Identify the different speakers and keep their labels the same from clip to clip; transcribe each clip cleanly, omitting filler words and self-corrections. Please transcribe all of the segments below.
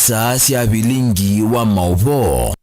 Speaker 1: Isaa cia bilingi wa mauvo.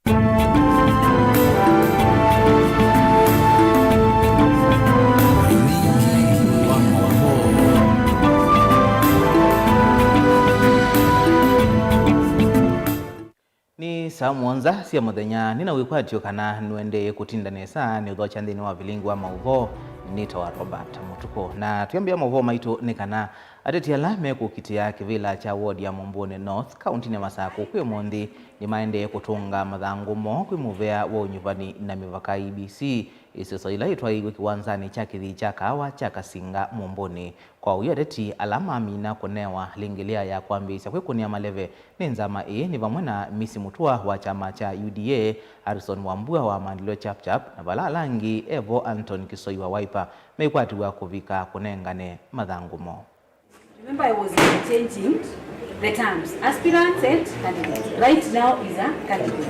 Speaker 2: Ni saa mwanza cia muthenya nina wikwatio kana nwende kutinda nesa ni uthocha nthini wa bilingi wa mauvo nitawa Robert Mutuko na tuyambia mauvo maitu ni kana ateti ala mekukitia kivila cha ward ya Mumbune North county ya Masako kwi mondi ni maende kutunga mathangumo kwi muvea wa unyuvani na mivaka IBC isiso ila itwa igwe kiwanzani cha kithi cha kawa cha Kasinga Mumbune kwa uyo ateti alama amina kunewa lingilia ya kwambisha kwi kunia maleve ni nzama ni vamwe na Misi Mutua wa chama cha UDA, Harrison Wambua wa Maendeleo Chapchap na vala langi Evo Anton Kisoi wa Wiper meikwatiwa kuvika kunengane mathangumo.
Speaker 3: Remember, I was changing the terms. Aspirant and candidate. Right now is a candidate.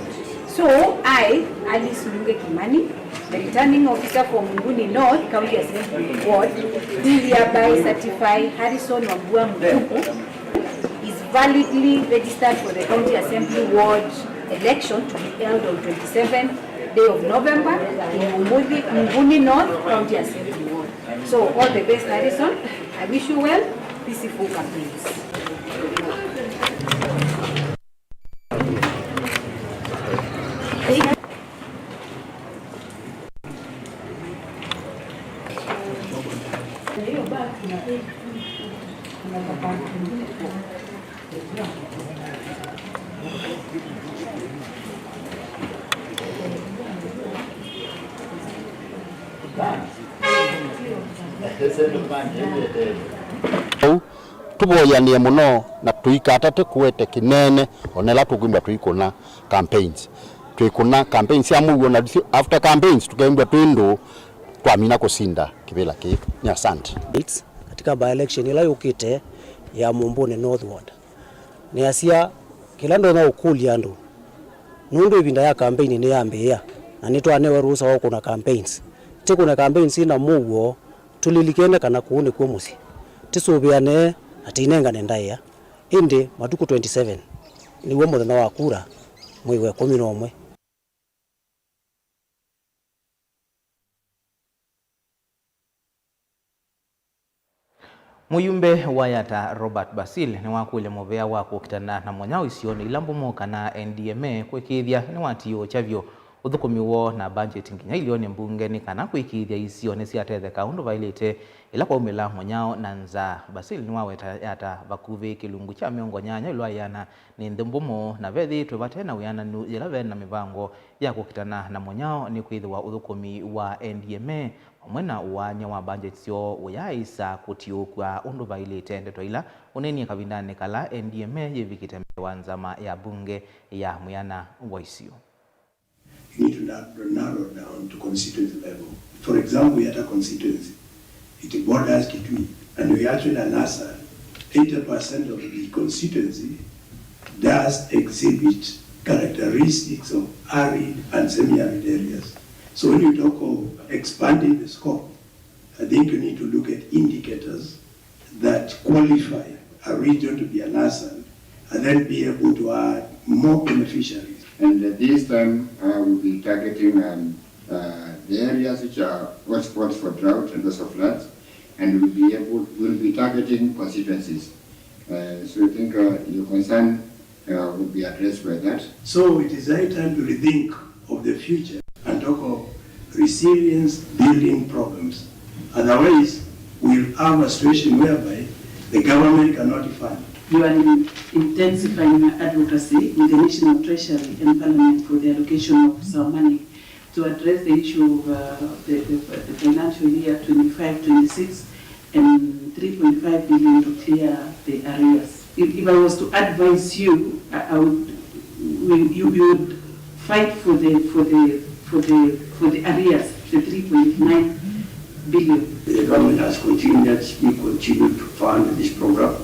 Speaker 3: So I, Alice Lunge Kimani, the returning officer for Mumbune North County Assembly Ward, do hereby certify Harrison Wambua Mutuku is validly registered for the County Assembly Ward election to be held on 27th day of November in Mumbune North County Assembly Ward. So all the best, Harrison. I wish you well. Peaceful campaigns.
Speaker 4: Tuboyanie muno na tuikata tukwete kinene onela tugimba tuikona campaigns ya mugo na after campaigns tukaimba twendo twamina kusinda kibela kitu ni asante
Speaker 5: katika by election ila yukite ya Mumbune North Ward ni asia kila ndo na ukulia ndo nundu ibinda ya campaign ni yambia na nitwanewe ruhusa wako na campaigns tikuna campaigns ina mugo tulilikene kana kuone kwa musi tisubiane atinenga nendaya indi matuku 27 niwo muthenya wa kura mwezi wa 11.
Speaker 2: Muyumbe wa Yata Robert Basil ni wakule muvea wako kitana na mwanyao isioni ilambo moka na NDMA kwekithia ni watiyo chavyo uthukumiwo na budget nginya ilioni mbunge ni kana kwikithia isioni siatetheka undu vailite ila kwa umila mwanyao na nza. Basil ni waweta Yata vakuvi kilungu cha miongo nyanya ilwa yana ni ndumbumo na vethi tuvatena uyana ila vena mivango ya kukitana na mwanyao ni kwithiwa uthukumi wa NDMA mwena uwanya wa budget sio uyaisa kutiukwa undu vailite ndeto ila uneni kavindane kala NDMA yevikite wanzama ya bunge ya muyana waisio.
Speaker 6: You need to narrow down to constituency level. For example, Yata constituency, it borders Kitui, and we actually announced 80% of the constituency does exhibit characteristics of arid and semi-arid areas. So when you talk of expanding the scope, I think you need to look at indicators that qualify a region to be an asset and then be able to add more beneficiaries.
Speaker 7: And this time we'll be targeting the areas which are hotspots for drought and also floods, and we'll be targeting constituencies. So I think your concern will be addressed by that.
Speaker 6: So it is high time to rethink of the future and talk of resilience building problems. Otherwise, we'll have a situation whereby the government cannot fund.
Speaker 8: You are intensifying advocacy in the National Treasury and Parliament for the allocation of some money to address the issue of the financial year 25-26 and 3.5 billion to clear the arrears. If I was to advise you, you would fight for the arrears, the 3.9 billion.
Speaker 6: The government has continuously continued to fund this program.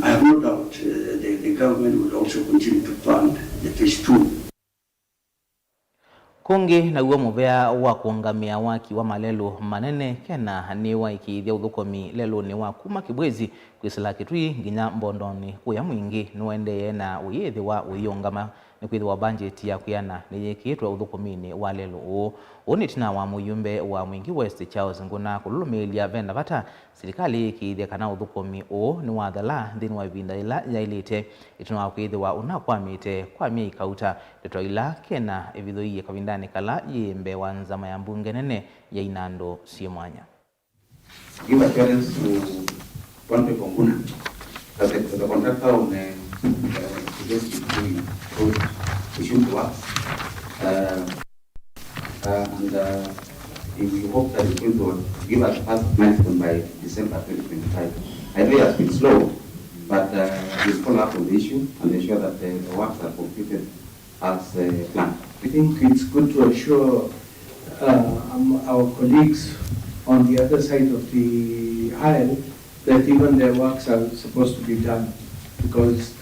Speaker 6: I have no doubt the government will also continue to fund the phase 2.
Speaker 2: Kungi na uwa muvea wa kuangamia waki wa malelo manene kena ni wa ikithia uthukomi lelo ni wa kuma kibwezi kwisila kitui nginya mbondoni kuya mwingi nuendeye na uyithi wa uyongama ni kwithi wa budget ya kuyana ni yekitwa uthukomini wa lelo onitina wa muyumbe wa Mwingi West Charles Nguna kululumilia venda vata serikali ikithia kana uthukomi ni wathala nthini wa ivinda ila yailite itina wa kwithi wa unakwamite kwa mia ikauta leto ila kena evithoiye kavindani kala yimbe wa nzama ya mbunge nene ya Inando Siemwanya.
Speaker 9: Give assurance to one people Nguna that the contractor on suggest doing road issue to us and we hope that it will give us first milestone by December 2025. I know it has been slow, but we'll follow up on the issue and ensure that the works are completed as planned.
Speaker 10: I think it's good to assure our colleagues on the other side of the aisle that even their works are supposed to be done, because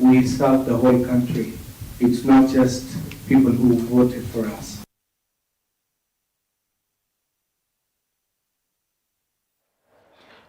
Speaker 10: we serve the whole country. It's not just people who voted for us.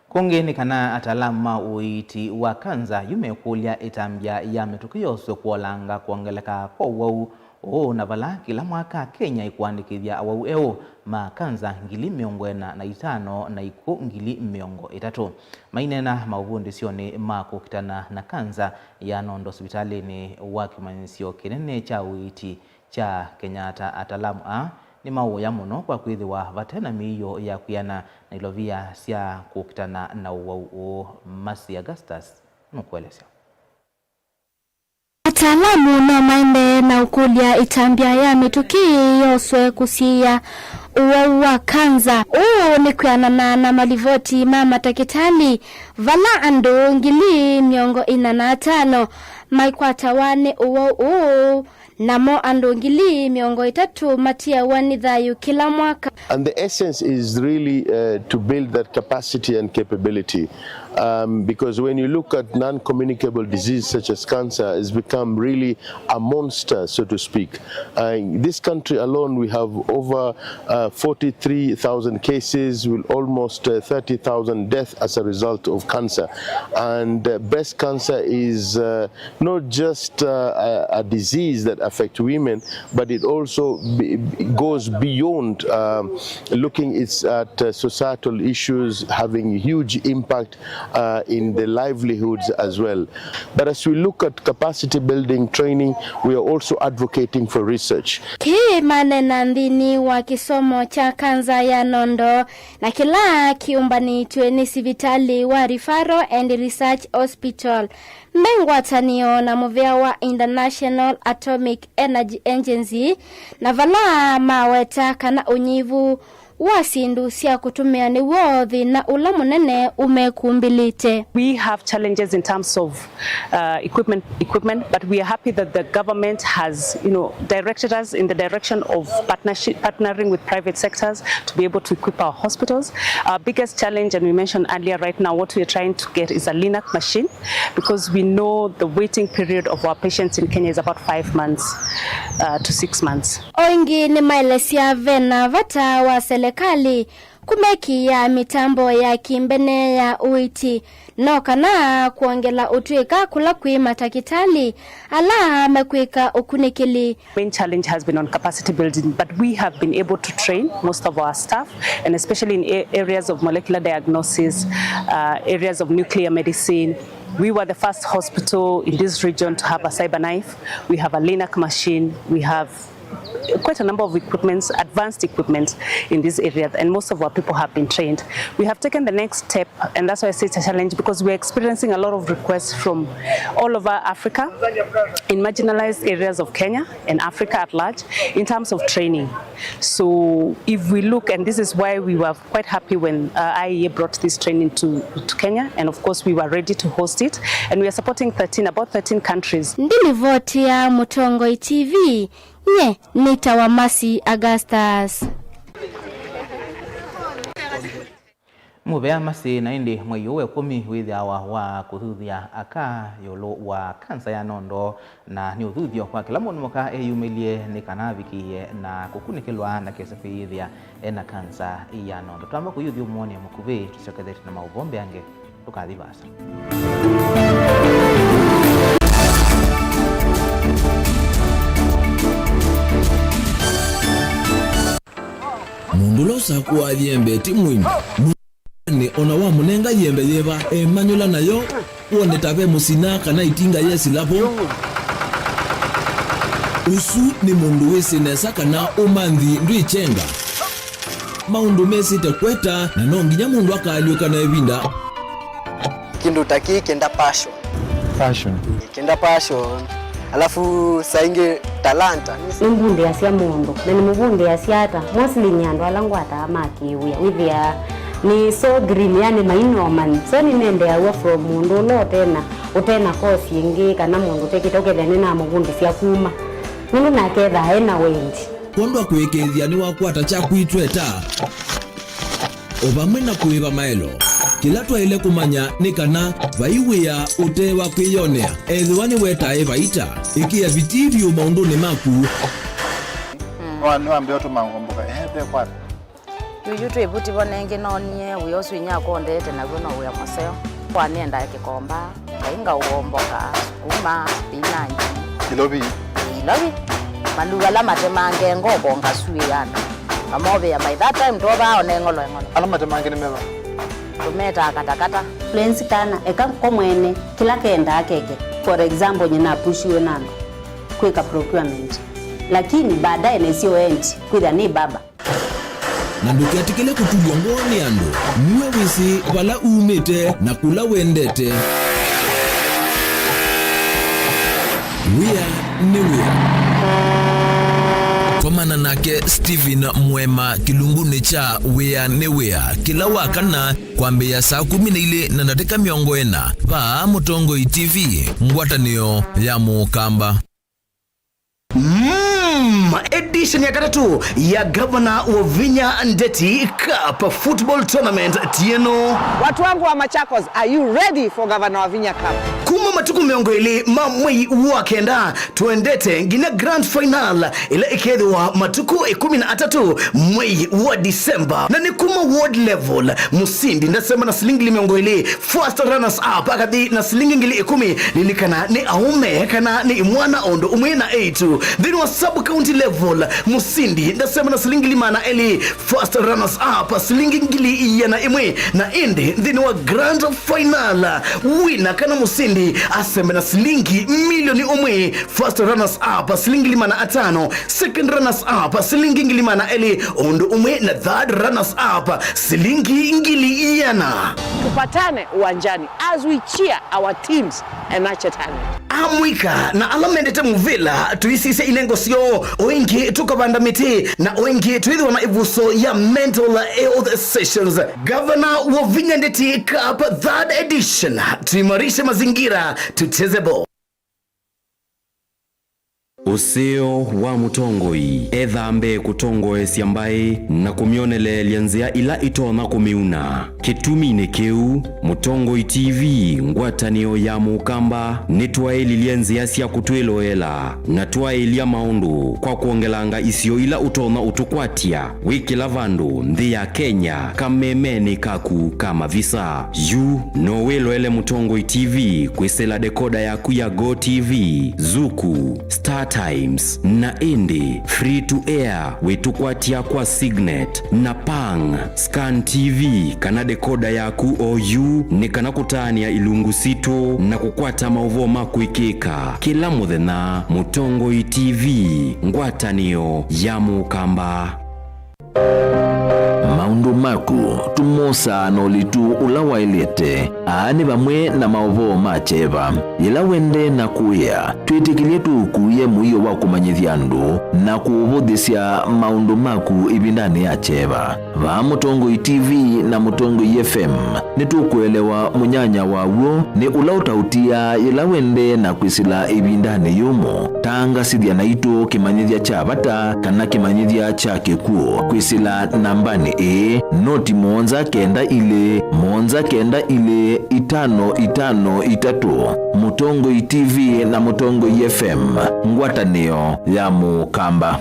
Speaker 2: Kungi ni kana atalama uiti wa kanza yumekulia itambia ya metukio sio kuolanga kuongeleka kwa wau na vala kila mwaka Kenya ikuandikithia wau eo makanza ngili miongo na itano na iku ngili miongo itatu mainena mauvundi sioni mako kitana na kanza ya nondo hospitali ni wakimanisio kinene cha uiti cha Kenyatta atalamu ni mau ya muno kwa kwithi wa vatena miyo ya kuyana na ilovia sia kukitana na uwau Masi Augustus nukuelesea.
Speaker 11: Ataalamu na maembe na ukulia itambia ya mituki yoswe kusia uwa kanza ni kuyanana na malivoti mama takitali vala ando ngili miongo ina na atano maikwata wane uwa namo ando ngili miongo itatu matia wanidhayu kila mwaka.
Speaker 12: And the essence is really to build that capacity and capability. Because when you look at non-communicable disease such as cancer, it's become really a monster, so to speak. In this country alone, we have over 43,000 cases with almost 30,000 deaths as a result of cancer. And breast cancer is not just a disease that affects women, but it also goes beyond looking at societal issues, having huge impact in the livelihoods as well. But as we look at capacity building training, we are also advocating for research.
Speaker 11: Kimane nandini wa kisomo cha kanza ya nondo na kila kiumbani tueni sivitali wa Referral and Research Hospital. Mbengwa tanio na muvea wa International Atomic Energy Agency na vala maweta kana unyivu wasindu sia kutumia ni wodhi na ulamu nene umekumbilite.
Speaker 13: We have challenges in terms of equipment, but we are happy that the government has, directed us in the direction of partnering with private sectors to be able to equip our hospitals. Our biggest challenge, and we mentioned earlier, right now what we are trying to get is a LINAC machine, because we know the waiting period of our patients in Kenya is about 5 months to 6 months.
Speaker 11: Oingi ni mailesia vena vata wa serikali kumeki ya mitambo ya kimbene ya uiti nokana kuongela utwika kula kuima takitali ala mekwika ukunikili.
Speaker 13: Main challenge has been on capacity building, but we have been able to train most of our staff, and especially in areas of molecular diagnosis, areas of nuclear medicine. We were the first hospital in this region to have a cyber knife. We have a LINAC machine. We have quite a number of equipments, advanced equipment in this area, and most of our people have been trained. We have taken the next step, and that's why I say it's a challenge, because we're experiencing a lot of requests from all over Africa, in marginalized areas of Kenya and Africa at large, in terms of training. So if we look, and this is why we were quite happy when IEA brought this training to Kenya, and of course we were ready to host it, and we are supporting about 13 countries.
Speaker 11: Ndilivotia Mutongo TV. Nye nita wa Masi Augustus.
Speaker 2: muvea masi na indi mwaiuwe 10 withawa wa kuthuthia aka yolo wa kansa ya nondo na ni uthuthio kwa kila mundu muka eyumilie ni kana vikie na kukunikilwa na kesa kwithia ena kansa ya nondo twamba kuyuthio muone mukuvi tusokethete na mauvombe ange tukathivasa
Speaker 1: mundu losa kwa yembe timwini ni ona wa munenga yembe yeba emanyula nayo uone tabe musina kana itinga yesi lapo usu ni mundu wese nesa kana umanthi ndwichenga maundu mesi tekweta na nonginya mundu akaliuka na evinda
Speaker 14: kindu taki kenda passion alafu sainge talanta
Speaker 15: nimbunde asia mundu na nimbunde asiata mostly nyando alangu atamakiwia withia ni so green yani mainoman so ni nende awa from mundu lo tena kosi ingi kana mundu tekita ukethene na mubundi cia kuma mundu naketha ena wendi
Speaker 1: kondo kwekethia ni wakwata cha kwitweta obamwe na kuiva maelo kila twaile kumanya ni kana vaiwia utewa kwiyonea ethiwani wetae vaita ikia vitirio maunduni maku
Speaker 16: wanu ambeo tumangomboka kwa
Speaker 17: yuyu twivuti vonenge nonie wiyosu inyakondete naguo no wia museo kwanienda kikomba kainga uomboka sukuma spinach
Speaker 16: kilovi
Speaker 17: maluga la matemange ngoko ngasuyana amove ya by that time toba onengolo
Speaker 16: ala matemange ni meva
Speaker 17: tumeta katakata
Speaker 15: friends kana eka komwene kila kenda akeke for example nyina pushiwe nando kweka procurement lakini baadaye nesio end kwitha ni baba
Speaker 1: na nduketikile kutulia ngoni andu niwe wisi wala umete na kula wendete wia ni wia komana nake Steven Mwema kilunguni cha wia ni wia kila wakana kwambia saa 12 na nateka miongo ena va Mutongoi TV ngwatanio ya Mukamba.
Speaker 18: Edition ya katatu ya Governor wa Vinya Ndeti Cup Football Tournament tieno.
Speaker 19: Watu wangu wa Machakos, are you ready for Governor wa Vinya Cup?
Speaker 18: Kuma matuku miongo ili mamwei wakenda tuendete ngine grand final ila ikethwa matuku 13 mwei wa Disemba na ni kuma world level musindi ndasema na silingi miongo ili first runners up akadi na silingi ngili 10 lilikana ni aume kana ni mwana ondo umwe na 8 then wa sub county level musindi ndasema na silingi limana eli first runners up silingi ngili yana imwe na indi then wa grand final winner kana musindi aseme na silingi milioni umwe first runners up silingi limana 5 second runners up silingi ngilimana eli ondo umwe na third runners up silingi ngili yana.
Speaker 19: Tupatane uwanjani as we cheer our teams and nurture talent.
Speaker 18: Amwika na alamendete muvila tuisise inengo sio oingi tukabanda miti na oingi tuidhiwa na ivuso ya mental health sessions. Governor wa Vinya Ndeti Cup 3rd edition, tuimarishe mazingira tucheze ball.
Speaker 20: Useo wa Mutongoi ethambe kutongoe siambai na kumionele lianzia ila itona kumiuna kitumine keu Mutongoi TV ngwatanio ya Mukamba nitwaeli lianzia sia kutweloela na twaelia maundu kwa kuongelanga isio ila utona utukwatia wiki lavandu nthi ya Kenya kamemeni kaku kama visa yu noweloele Mutongoi TV kwisela dekoda yaku ya Go TV Zuku Star Times na indi free to air wetukwatia kwa Signet na Pang Scan TV kana dekoda yaku OU ni kana kutania ilungu sito na kukwata mauvo makuikika kila muthena Mutongoi TV ngwatanio ya Mukamba.
Speaker 1: Maundu maku tumosa nolitu ulawailete aani bamwe na maovo macheva ila wende na kuya twitikilie tukuye muyo wa kumanyithia andu na kuuvudhisya maundu maku ibindani ya cheva va Mutongoi TV na Mutongoi FM nitukuelewa munyanya wawo ni ulautautia ila wende na kwisila ibindani yumo tanga sidhia na ito kimanyithia cha bata kana kimanyithia cha kikuo kwisila nambani indi noti 192 Mutongoi TV na Mutongoi FM, ngwatanio ya Mukamba.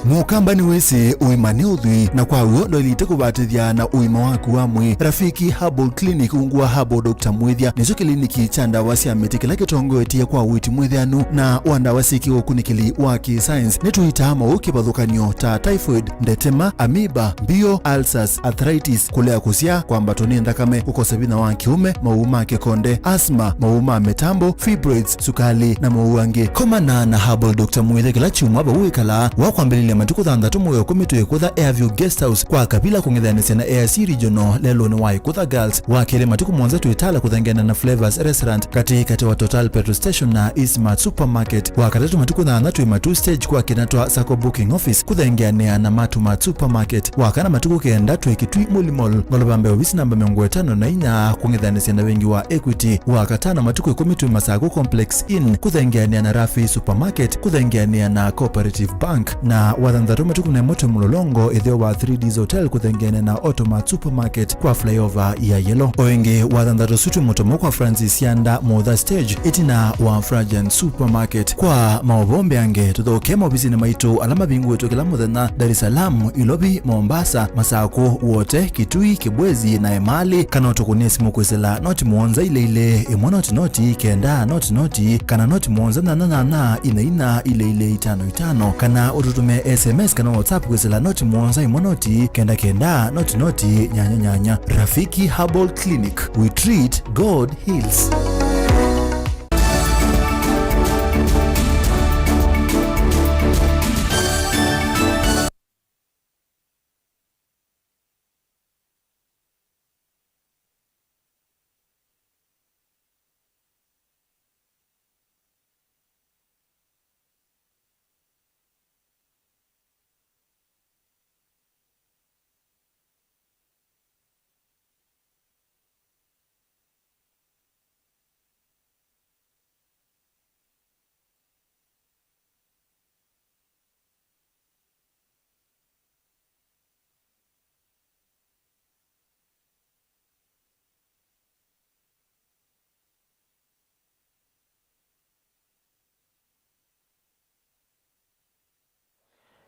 Speaker 21: Mukamba ni wese uimane udhui na kwa uo ndoilite kubatithia na uima waku wa mwi. Rafiki Herbal Clinic ungua Herbal Dr. Mwithia nicho kliniki cha ndawa cia miti kila kitongoetie kwa witi mwithianu na wandawa siki ukunikili wa ki-science nituita mauki bathukanio ta typhoid, ndetema, amoeba, bio, ulcers, arthritis, kulea kusia kwa mbatoni ndakame, kukosa bina wa kiume, mauma kikonde, asthma, mauma metambo, fibroids, sukali na mauange. Komana na Herbal Dr. Mwithia kila chumwa bawikala wakwambelile matuku thandatu muyo kumitwe kutha Airview Guest House kwa kabila kungithanisia na AIC Regional lelo ni wai kutha Girls wakele matuku mwanza tuitala kuthangena na Flavors Restaurant kati wa Total Petrol Station na Eastmart Supermarket wakatatu matuku thandatu matu stage kwa kinatwa Sacco Booking Office kuthangena na Matumat Supermarket wakana matuku kenda tuikitwi Mulimol ngolobambe office namba 54 kungithanisia na wengi wa Equity wakatana matuku kumitwe Masago Complex Inn kuthangena na Rafi Supermarket kuthangena na Cooperative Bank na wathandatu matuku na moto mulolongo ithio wa 3Ds Hotel kuthengene na Automat Supermarket kwa flyover ya Yellow. Oenge wathandatu sutu motomo kwa Francis Yanda Mother Stage itina wa Fragrant Supermarket kwa maobombe ange tuthoke mobisi na maito alama bingu wetu kila muthenya Dar es Salaam, Ilobi, Mombasa, Masako wote Kitui, Kibwezi na Emali kana utukunesi mukwesela noti muonza ile noti kenda noti kana noti muonza na ina ile 55 kana ututume SMS kana WhatsApp kwesela noti muonza imonoti kenda noti nyanya. Rafiki Herbal Clinic, we treat, God heals.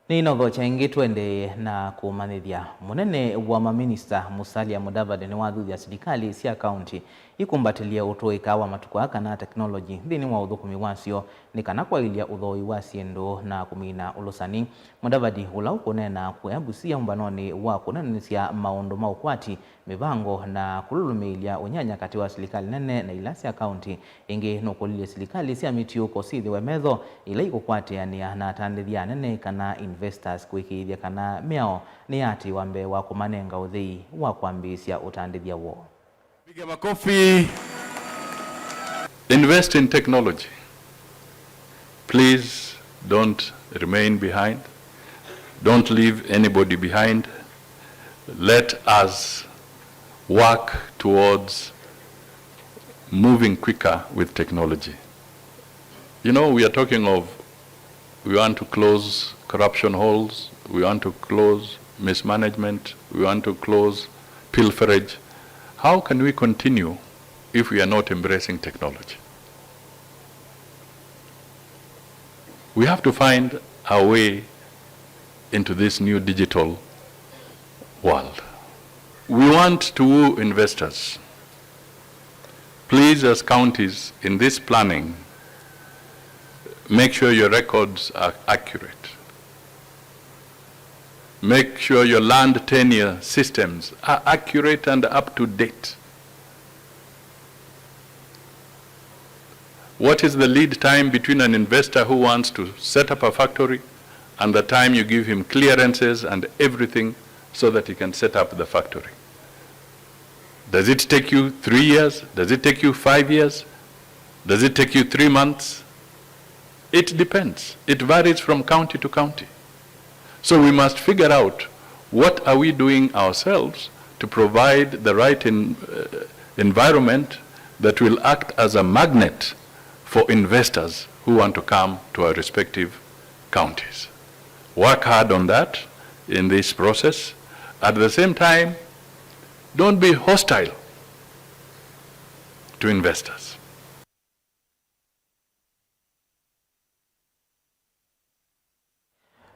Speaker 2: Nino chengi twende na kumanithia munene wa maminista Musalia Mudavadi ni wathuthia serikali cia county ikumbatilia utoika wa matuko kana technology thini wa uthukumi wasio ni kana kwailia uthoi wa ciendo na kumina ulusani. Mudavadi ula ukunena kuyabusia mbanoni wa kunanisia maundu maukwati mibango na kululumilia unyanya kati wa serikali nene na ila cia county ingi nukulilia serikali cia mitiuko sithi wemetho ila ikukwatiania na atandithia nene kana investors kuikithia kana miao ni ati wambe wa kumanenga uthii wa kuambisia utandithia wo.
Speaker 22: Piga makofi. Invest in technology. Please don't remain behind. Don't leave anybody behind. Let us work towards moving quicker with technology. You know, we are talking of, we want to close corruption holes, we want to close mismanagement, we want to close pilferage. How can we continue if we are not embracing technology? We have to find our way into this new digital world. We want to woo investors. Please, as counties in this planning, make sure your records are accurate. Make sure your land tenure systems are accurate and up to date. What is the lead time between an investor who wants to set up a factory and the time you give him clearances and everything so that he can set up the factory? Does it take you 3 years? Does it take you 5 years? Does it take you 3 months? It depends. It varies from county to county. So we must figure out what are we doing ourselves to provide the right environment that will act as a magnet for investors who want to come to our respective counties. Work hard on that in this process. At the same time, don't be hostile to investors.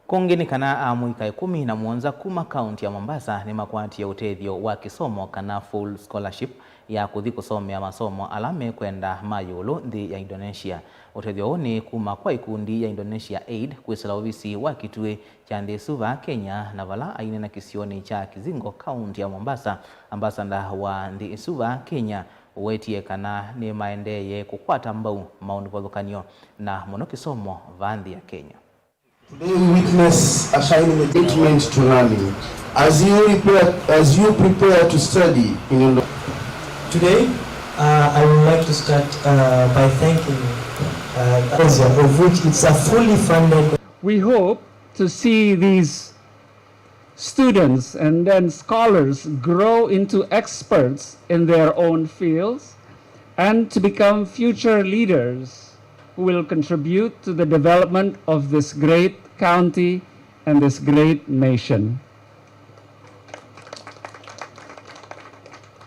Speaker 2: Kongeni kana amuika 17 kuma kaunti ya Mombasa ni makwati ya utethio wa kisomo kana full scholarship ya kuthi kusomea masomo alame kwenda mayulu nthi ya Indonesia. Utethio huu kuma kwa ikundi ya Indonesia Aid kwisila ofisi wa kitue cha nthi suva Kenya na vala aine na kisioni cha Kizingo kaunti ya Mombasa. Ambassador wa nthi suva Kenya wetie kana ni maendeye kukwata mbau maunivothukanio na muno kisomo vanthi ya Kenya.
Speaker 3: Today we witness a shining commitment to learning as you prepare to study in Indonesia.
Speaker 4: Today, I would like to start by thanking ASIA, of which it's a fully funded.
Speaker 23: We hope to see these students and then scholars grow into experts in their own fields and to become future leaders who will contribute to the development of this great county and this great nation.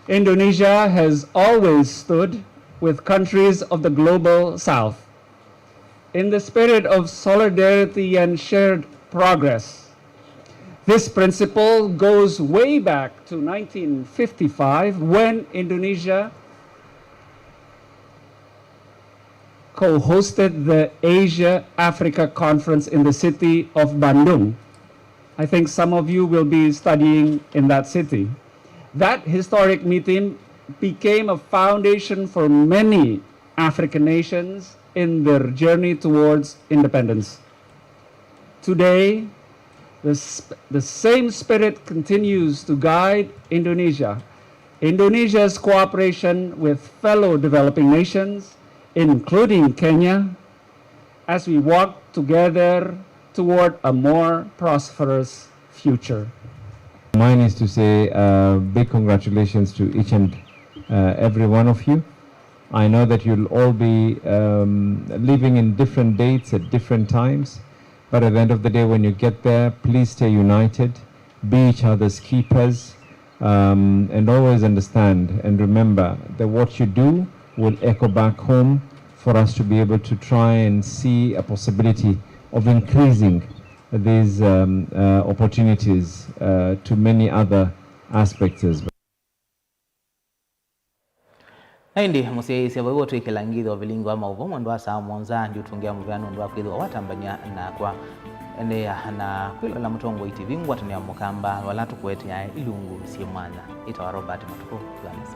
Speaker 23: Indonesia has always stood with countries of the global south in the spirit of solidarity and shared progress. This principle goes way back to 1955 when Indonesia co-hosted the Asia-Africa Conference in the city of Bandung. I think some of you will be studying in that city. That historic meeting became a foundation for many African nations in their journey towards independence. Today, the same spirit continues to guide Indonesia. Indonesia's cooperation with fellow developing nations, including Kenya, as we walk together toward a more prosperous future.
Speaker 24: Mine is to say big congratulations to each and every one of you. I know that you'll all be living in different dates at different times, but at the end of the day, when you get there, please stay united, be each other's keepers, and always understand and remember that what you do will echo back home for us to be able to try and see a possibility of increasing these opportunities to many other aspects as well.
Speaker 2: Hindi musiaisi abago tuikilangido vilingo ama uvomo ndo asa monza njutungia mvyano ndo akwidwa watambanya na kwa ende na kwilo la Mutongo TV ngwatani ya mukamba wala tukwete ya ilungu siemwana itawa Robert Matuko tuganisa.